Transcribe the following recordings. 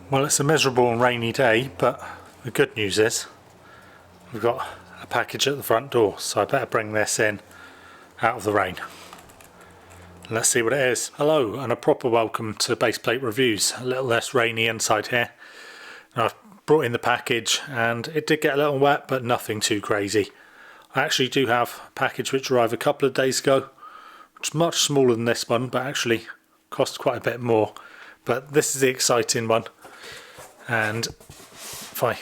Well, it's a miserable and rainy day, but the good news is we've got a package at the front door, so I better bring this in out of the rain. Let's see what it is. Hello and a proper welcome to Baseplate Reviews. A little less rainy inside here. I've brought in the package and it did get a little wet, but nothing too crazy. I actually do have a package which arrived a couple of days ago, which is much smaller than this one, but actually cost quite a bit more. But this is the exciting one. And if I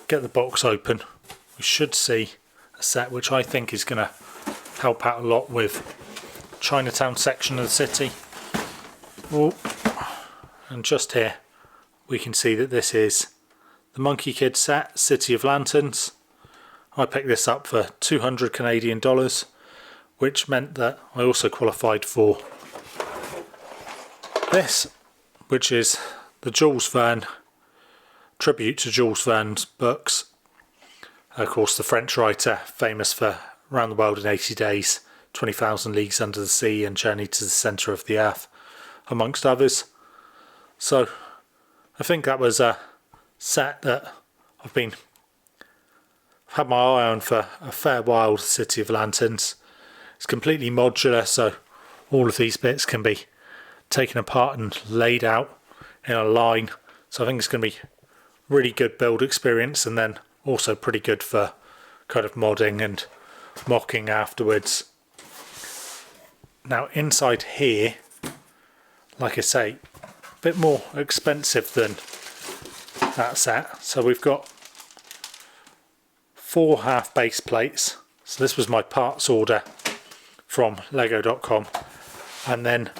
get the box open, we should see a set which I think is going to help out a lot with Chinatown section of the city. Oh, and just here we can see that this is the Monkey Kid set, City of Lanterns. I picked this up for 200 Canadian dollars, which meant that I also qualified for this, which is the Jules Verne tribute to Jules Verne's books. Of course, the French writer famous for Around the World in 80 Days, 20,000 Leagues Under the Sea and Journey to the Centre of the Earth, amongst others. So I think that was a set that I've had my eye on for a fair while, City of Lanterns. It's completely modular, so all of these bits can be taken apart and laid out in a line. So I think it's going to be really good build experience, and then also pretty good for kind of modding and mocking afterwards. Now inside here, like I say, a bit more expensive than that set. So we've got 4 half base plates. So this was my parts order from lego.com, and then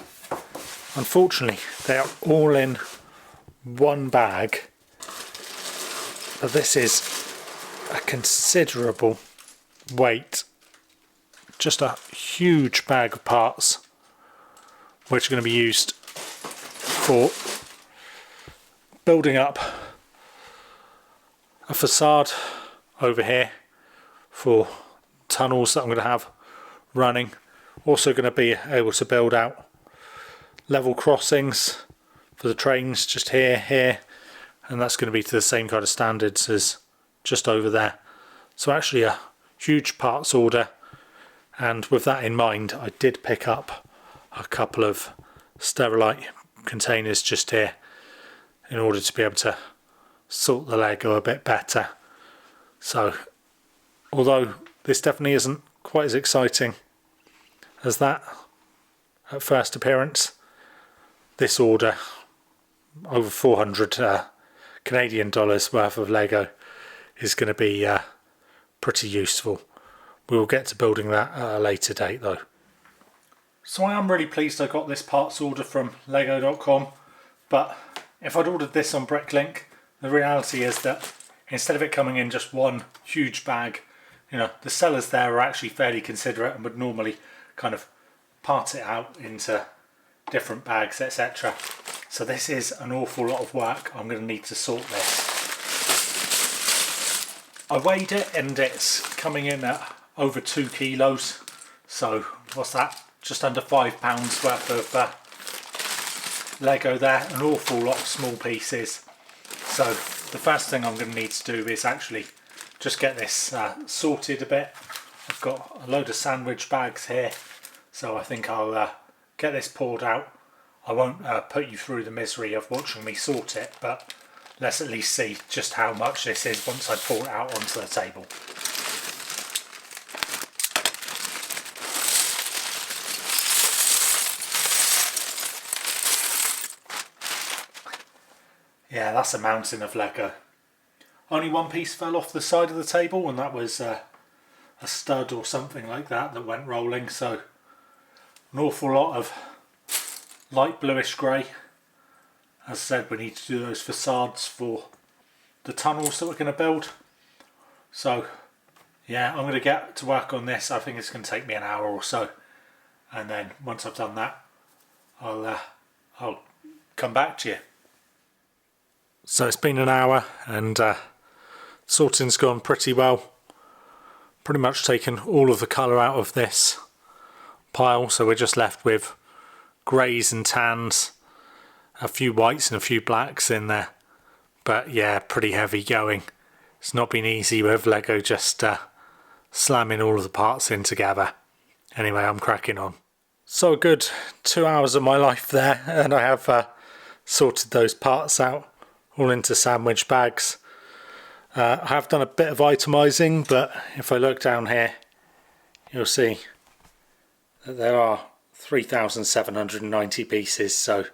unfortunately they are all in one bag, but this is a considerable weight, just a huge bag of parts which are going to be used for building up a facade over here for tunnels that I'm going to have running. Also going to be able to build out level crossings for the trains just here, and that's going to be to the same kind of standards as just over there. So actually a huge parts order, and with that in mind I did pick up a couple of Sterilite containers just here in order to be able to sort the Lego a bit better. So although this definitely isn't quite as exciting as that at first appearance, this order, over 400 Canadian dollars worth of Lego, is going to be pretty useful. We will get to building that at a later date though. So I am really pleased I got this parts order from lego.com, but if I'd ordered this on Bricklink, the reality is that instead of it coming in just one huge bag, you know, the sellers there are actually fairly considerate and would normally kind of part it out into different bags, etc. So this is an awful lot of work. I'm going to need to sort this. I weighed it and it's coming in at over 2 kilos. So what's that? Just under £5 worth of Lego there. An awful lot of small pieces. So the first thing I'm going to need to do is actually just get this sorted a bit. I've got a load of sandwich bags here, so I think I'll get this poured out. I won't put you through the misery of watching me sort it, but let's at least see just how much this is once I pour it out onto the table. Yeah, that's a mountain of Lego. Only one piece fell off the side of the table, and that was a stud or something like that that went rolling, so an awful lot of light bluish grey. As I said, we need to do those facades for the tunnels that we're going to build. So yeah, I'm going to get to work on this. I think it's going to take me an hour or so, and then once I've done that, I'll come back to you. So it's been an hour and sorting's gone pretty well. Pretty much taken all of the colour out of this pile, so we're just left with greys and tans, a few whites and a few blacks in there. but yeah, pretty heavy going. It's not been easy with Lego just slamming all of the parts in together. Anyway, I'm cracking on. So a good 2 hours of my life there, and I have sorted those parts out all into sandwich bags. I have done a bit of itemising, but if I look down here, you'll see that there are 3,790 pieces, so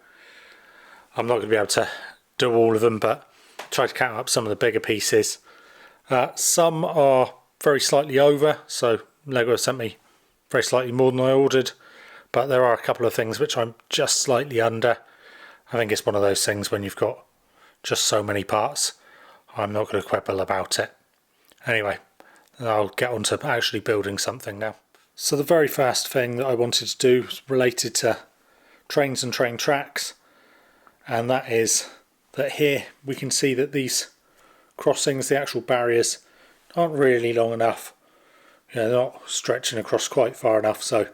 I'm not going to be able to do all of them, but try to count up some of the bigger pieces. Some are very slightly over, so Lego sent me very slightly more than I ordered, but there are a couple of things which I'm just slightly under. I think it's one of those things when you've got just so many parts, I'm not going to quibble about it. Anyway, I'll get on to actually building something now. So the very first thing that I wanted to do was related to trains and train tracks, and that is that here we can see that these crossings, the actual barriers, aren't really long enough. They're not stretching across quite far enough, so I'm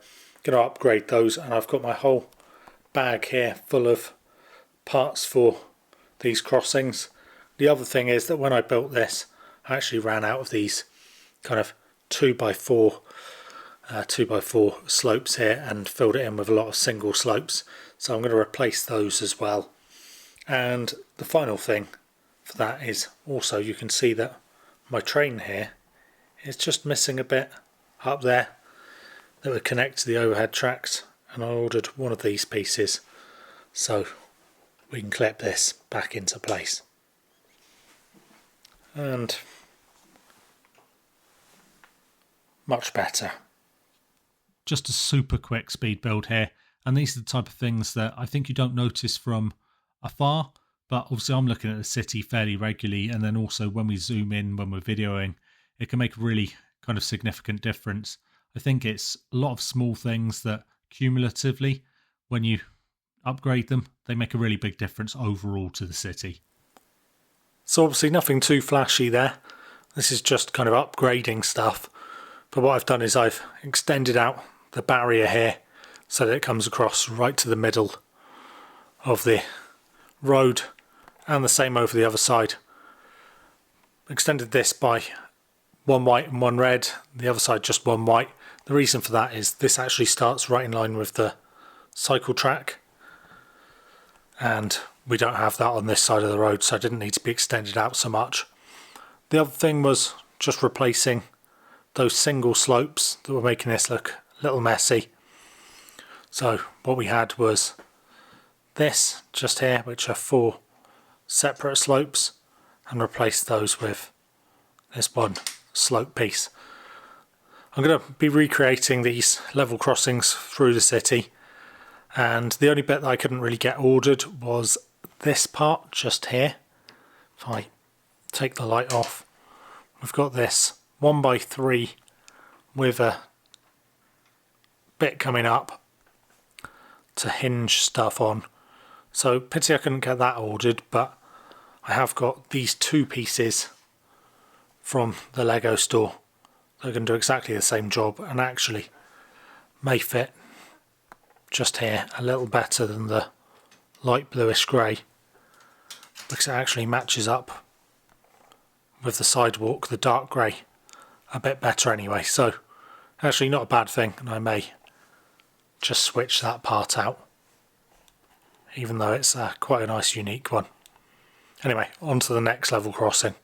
going to upgrade those, and I've got my whole bag here full of parts for these crossings. The other thing is that when I built this, I actually ran out of these kind of 2x4 slopes here and filled it in with a lot of single slopes, so I'm going to replace those as well. And the final thing for that is also you can see that my train here is just missing a bit up there that would connect to the overhead tracks, and I ordered one of these pieces so we can clip this back into place. And much better. Just a super quick speed build here, and these are the type of things that I think you don't notice from afar, but obviously I'm looking at the city fairly regularly, and then also when we zoom in when we're videoing, it can make a really kind of significant difference. I think it's a lot of small things that cumulatively, when you upgrade them, they make a really big difference overall to the city. So obviously nothing too flashy there. This is just kind of upgrading stuff. But what I've done is I've extended out the barrier here so that it comes across right to the middle of the road, and the same over the other side. Extended this by one white and one red, the other side just one white. The reason for that is this actually starts right in line with the cycle track, and we don't have that on this side of the road, so it didn't need to be extended out so much. The other thing was just replacing those single slopes that were making this look a little messy. So what we had was this just here, which are 4 separate slopes, and replace those with this one slope piece. I'm going to be recreating these level crossings through the city, and the only bit that I couldn't really get ordered was this part just here. If I take the light off, we've got this 1x3 with a bit coming up to hinge stuff on. So pity I couldn't get that ordered, but I have got these 2 pieces from the Lego store that are going to do exactly the same job, and actually may fit just here a little better than the light bluish grey, because it actually matches up with the sidewalk, the dark grey, a bit better anyway. So actually not a bad thing, and I may just switch that part out, even though it's quite a nice unique one. Anyway, on to the next level crossing.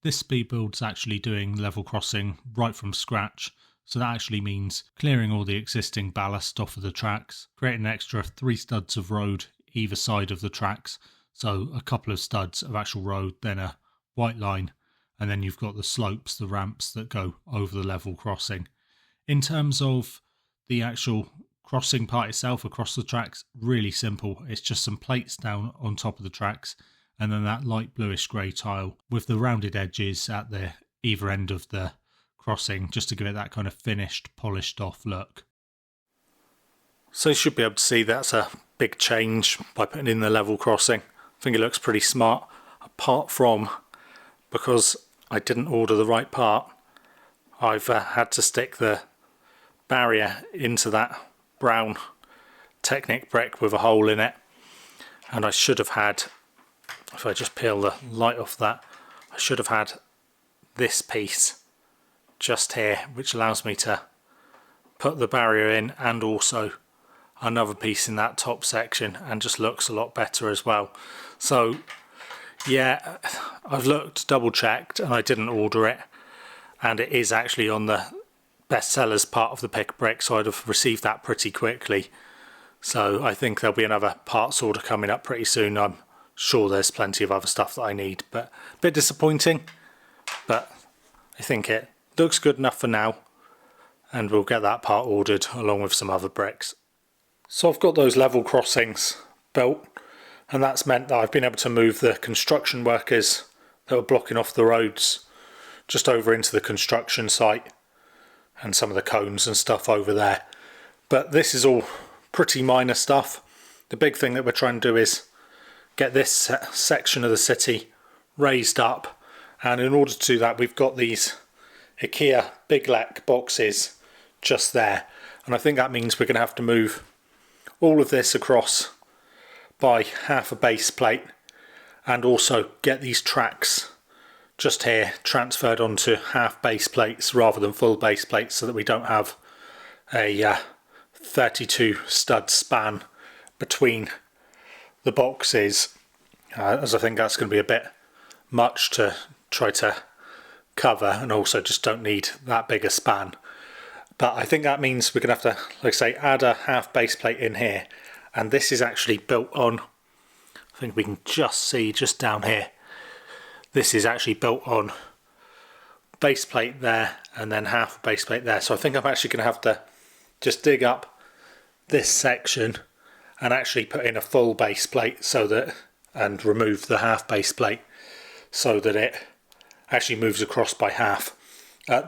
This speed build's actually doing level crossing right from scratch, so that actually means clearing all the existing ballast off of the tracks, creating an extra 3 studs of road either side of the tracks, so a couple of studs of actual road, then a white line, and then you've got the slopes, the ramps that go over the level crossing. In terms of the actual crossing part itself across the tracks, really simple. It's just some plates down on top of the tracks, and then that light bluish grey tile with the rounded edges at the either end of the crossing, just to give it that kind of finished, polished off look. So you should be able to see that's a big change by putting in the level crossing. I think it looks pretty smart, apart from because I didn't order the right part, I've had to stick the barrier into that brown Technic brick with a hole in it, and I should have had if I just peel the light off that, I should have had this piece just here, which allows me to put the barrier in, and also another piece in that top section, and just looks a lot better as well. So yeah, I've looked, double checked, and I didn't order it, and it is actually on the best sellers part of the pick a brick, so I'd have received that pretty quickly. So I think there'll be another parts order coming up pretty soon. I'm sure there's plenty of other stuff that I need, but a bit disappointing, but I think it looks good enough for now, and we'll get that part ordered along with some other bricks. So I've got those level crossings built, and that's meant that I've been able to move the construction workers that were blocking off the roads just over into the construction site, and some of the cones and stuff over there. But this is all pretty minor stuff. The big thing that we're trying to do is get this section of the city raised up, and in order to do that we've got these IKEA big lek boxes just there, and I think that means we're going to have to move all of this across by half a base plate, and also get these tracks just here transferred onto half base plates rather than full base plates, so that we don't have a 32 stud span between the boxes, as I think that's going to be a bit much to try to cover, and also just don't need that big a span. But I think that means we're going to have to, like I say, add a half base plate in here, and this is actually built on, I think we can just see just down here, this is actually built on base plate there and then half base plate there. So I think I'm actually going to have to just dig up this section and actually put in a full base plate, so that, and remove the half base plate, so that it actually moves across by half.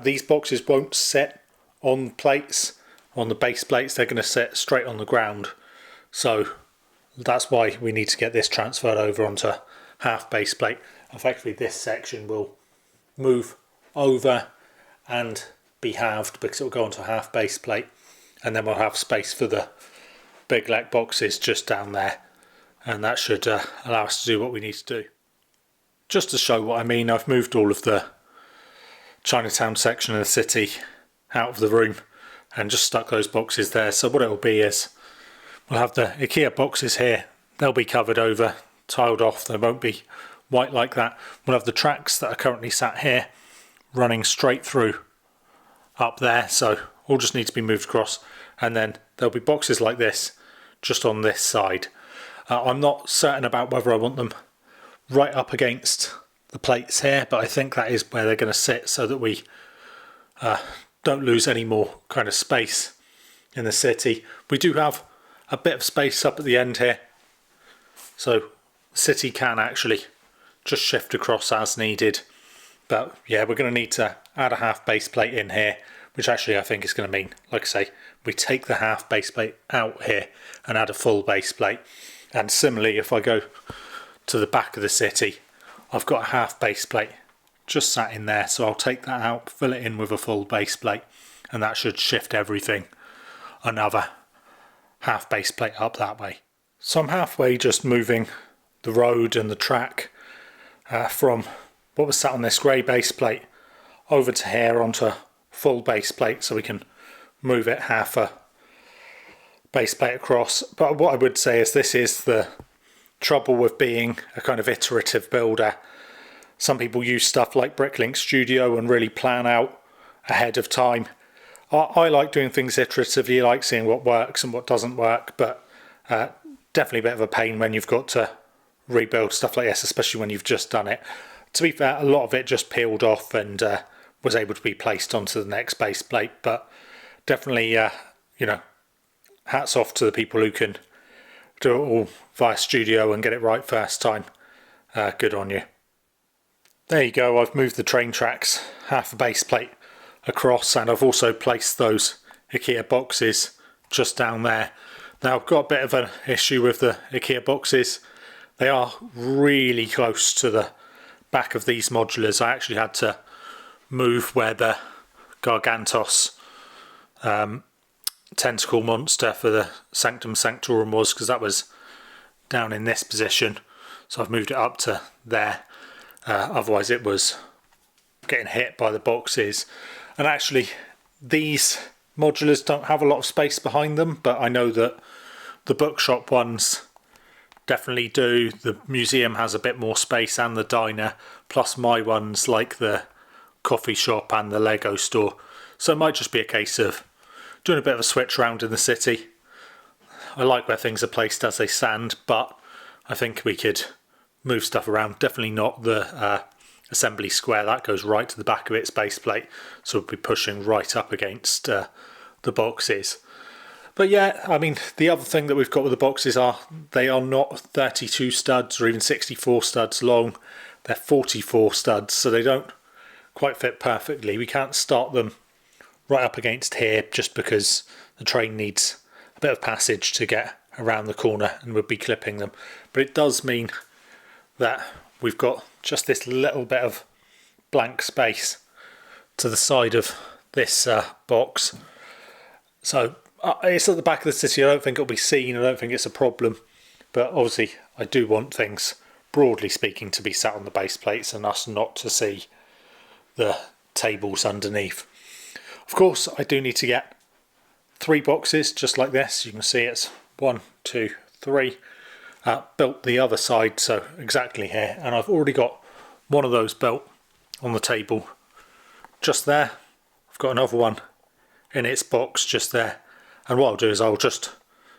These boxes won't sit on plates, on the base plates, they're going to sit straight on the ground, so that's why we need to get this transferred over onto half base plate. Effectively this section will move over and be halved because it will go onto a half base plate, and then we'll have space for the big lek boxes just down there, and that should allow us to do what we need to do. Just to show what I mean, I've moved all of the Chinatown section of the city out of the room and just stuck those boxes there. So what it will be is we'll have the IKEA boxes here, they'll be covered over, tiled off, they won't be white like that. We'll have the tracks that are currently sat here running straight through up there, so all just need to be moved across, and then there'll be boxes like this just on this side. I'm not certain about whether I want them right up against the plates here, but I think that is where they're going to sit, so that we don't lose any more kind of space in the city. We do have a bit of space up at the end here, so the city can actually just shift across as needed. But yeah, we're going to need to add a half base plate in here, which actually I think is going to mean, like I say, we take the half base plate out here and add a full base plate. And similarly, if I go to the back of the city, I've got a half base plate just sat in there, so I'll take that out, fill it in with a full base plate, and that should shift everything another half base plate up that way. So I'm halfway just moving the road and the track from what was sat on this grey base plate over to here onto full base plate, so we can move it half a base plate across. But what I would say is this is the trouble with being a kind of iterative builder. Some people use stuff like Bricklink Studio and really plan out ahead of time. I like doing things iteratively, like seeing what works and what doesn't work, but definitely a bit of a pain when you've got to rebuild stuff like this, especially when you've just done it. To be fair, a lot of it just peeled off and was able to be placed onto the next base plate, but definitely, you know, hats off to the people who can do it all via Studio and get it right first time. Good on you. There you go, I've moved the train tracks half a base plate across, and I've also placed those IKEA boxes just down there. Now I've got a bit of an issue with the IKEA boxes. They are really close to the back of these modulars. I actually had to move where the Gargantos tentacle monster for the Sanctum Sanctorum was, because that was down in this position. so I've moved it up to there. Otherwise it was getting hit by the boxes. And actually these modulars don't have a lot of space behind them, but I know that the bookshop ones definitely do. The museum has a bit more space, and the diner, plus my ones like the coffee shop and the Lego store. So it might just be a case of doing a bit of a switch around in the city. I like where things are placed as they stand, but I think we could move stuff around. Definitely not the assembly square, that goes right to the back of its base plate, so we'll be pushing right up against the boxes. But yeah, I mean, the other thing that we've got with the boxes are they are not 32 studs or even 64 studs long. They're 44 studs, so they don't quite fit perfectly. We can't start them right up against here just because the train needs a bit of passage to get around the corner, and we'll be clipping them. But it does mean that we've got just this little bit of blank space to the side of this box. So it's at the back of the city. I don't think it'll be seen. I don't think it's a problem. But obviously I do want things, broadly speaking, to be sat on the base plates and us not to see the tables underneath. Of course, I do need to get 3 boxes just like this. You can see it's 1, 2, 3. Built the other side, so exactly here. And I've already got one of those built on the table just there. I've got another one in its box just there. And what I'll do is I'll just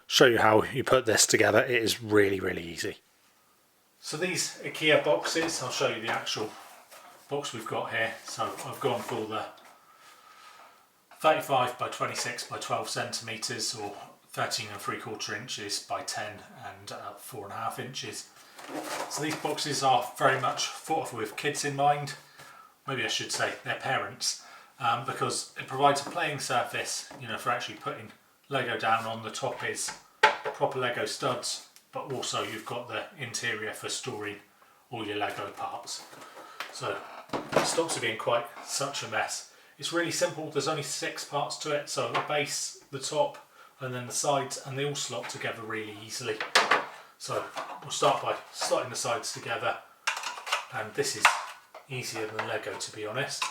show you how you put this together. It is really, really easy. So these IKEA boxes, I'll show you the actual box we've got here. So I've gone for the 35 by 26 by 12 centimetres, or 13 3/4 inches by 10 and 4.5 inches. So these boxes are very much thought of with kids in mind. Maybe I should say their parents, because it provides a playing surface, you know, for actually putting Lego down. On the top is proper Lego studs, but also you've got the interior for storing all your Lego parts. So it stops it being quite such a mess. It's really simple. There's only 6 parts to it, so the base, the top, and then the sides, and they all slot together really easily. So we'll start by slotting the sides together, and this is easier than Lego, to be honest.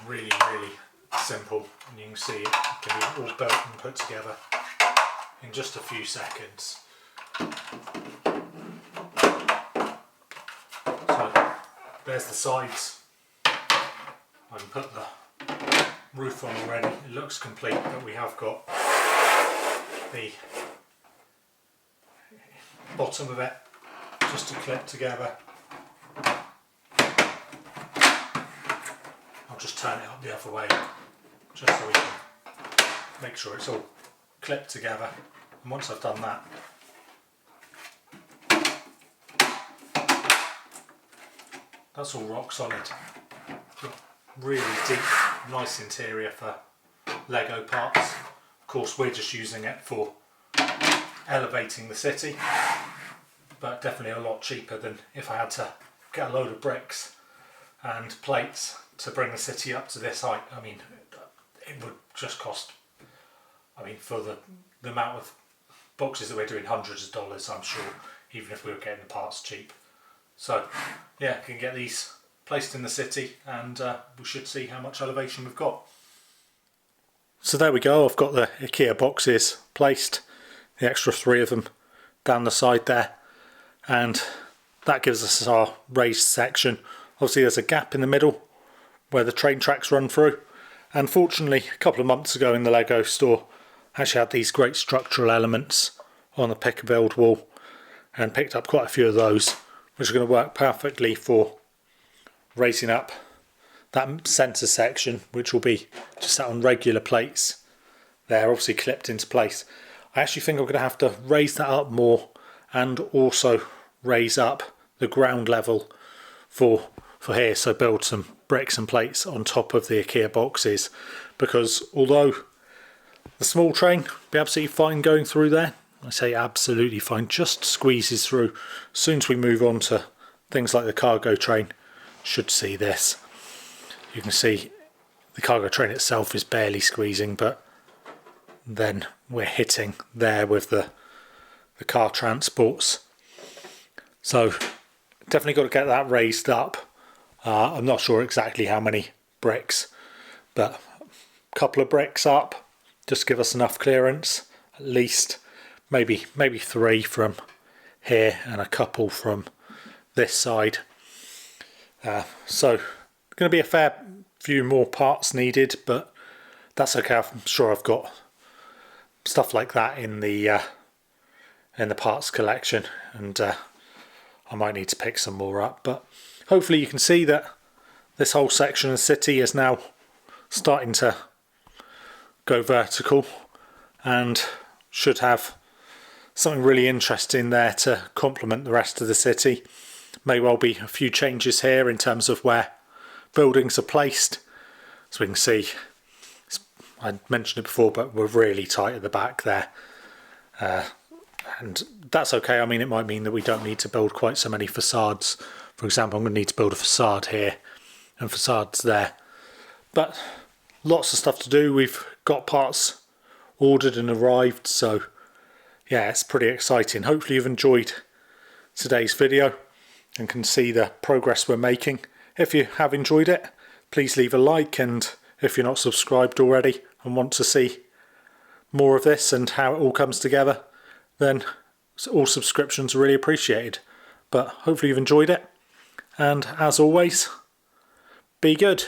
Really, really simple, and you can see it can be all built and put together in just a few seconds. So there's the sides. I can put the roof on already. It looks complete, but we have got the bottom of it just to clip together. I'll just turn it up the other way just so we can make sure it's all clipped together. And once I've done that, that's all rock solid. Really deep, nice interior for Lego parts. Of course, we're just using it for elevating the city, but definitely a lot cheaper than if I had to get a load of bricks and plates to bring the city up to this height. I mean, it would just cost, I mean, for the amount of boxes that we're doing, hundreds of dollars, I'm sure, even if we were getting the parts cheap. So yeah, can get these placed in the city, and we should see how much elevation we've got. So there we go, I've got the IKEA boxes placed, the extra 3 of them down the side there, and that gives us our raised section. Obviously there's a gap in the middle where the train tracks run through, and fortunately a couple of months ago in the Lego store I actually had these great structural elements on the pick a build wall, and picked up quite a few of those, which are going to work perfectly for raising up that centre section, which will be just sat on regular plates there, obviously clipped into place. I actually think I'm going to have to raise that up more, and also raise up the ground level for here, so build some bricks and plates on top of the IKEA boxes, because although the small train will be absolutely fine going through there, I say absolutely fine, just squeezes through. As soon as we move on to things like the cargo train, should see this. You can see the cargo train itself is barely squeezing, but then we're hitting there with the the car transports. So definitely got to get that raised up. I'm not sure exactly how many bricks, but a couple of bricks up just give us enough clearance, at least maybe 3 from here and a couple from this side. So going to be a fair few more parts needed, but that's okay. I'm sure I've got stuff like that in the parts collection, and I might need to pick some more up. But hopefully you can see that this whole section of the city is now starting to go vertical and should have something really interesting there to complement the rest of the city. May well be a few changes here in terms of where buildings are placed. As we can see, I mentioned it before, but we're really tight at the back there. And that's okay. I mean, it might mean that we don't need to build quite so many facades. For example, I'm going to need to build a facade here and facades there. But lots of stuff to do. We've got parts ordered and arrived, so yeah, it's pretty exciting. Hopefully you've enjoyed today's video and can see the progress we're making. If you have enjoyed it, please leave a like, and if you're not subscribed already and want to see more of this and how it all comes together, then all subscriptions are really appreciated. But hopefully you've enjoyed it, and as always, be good.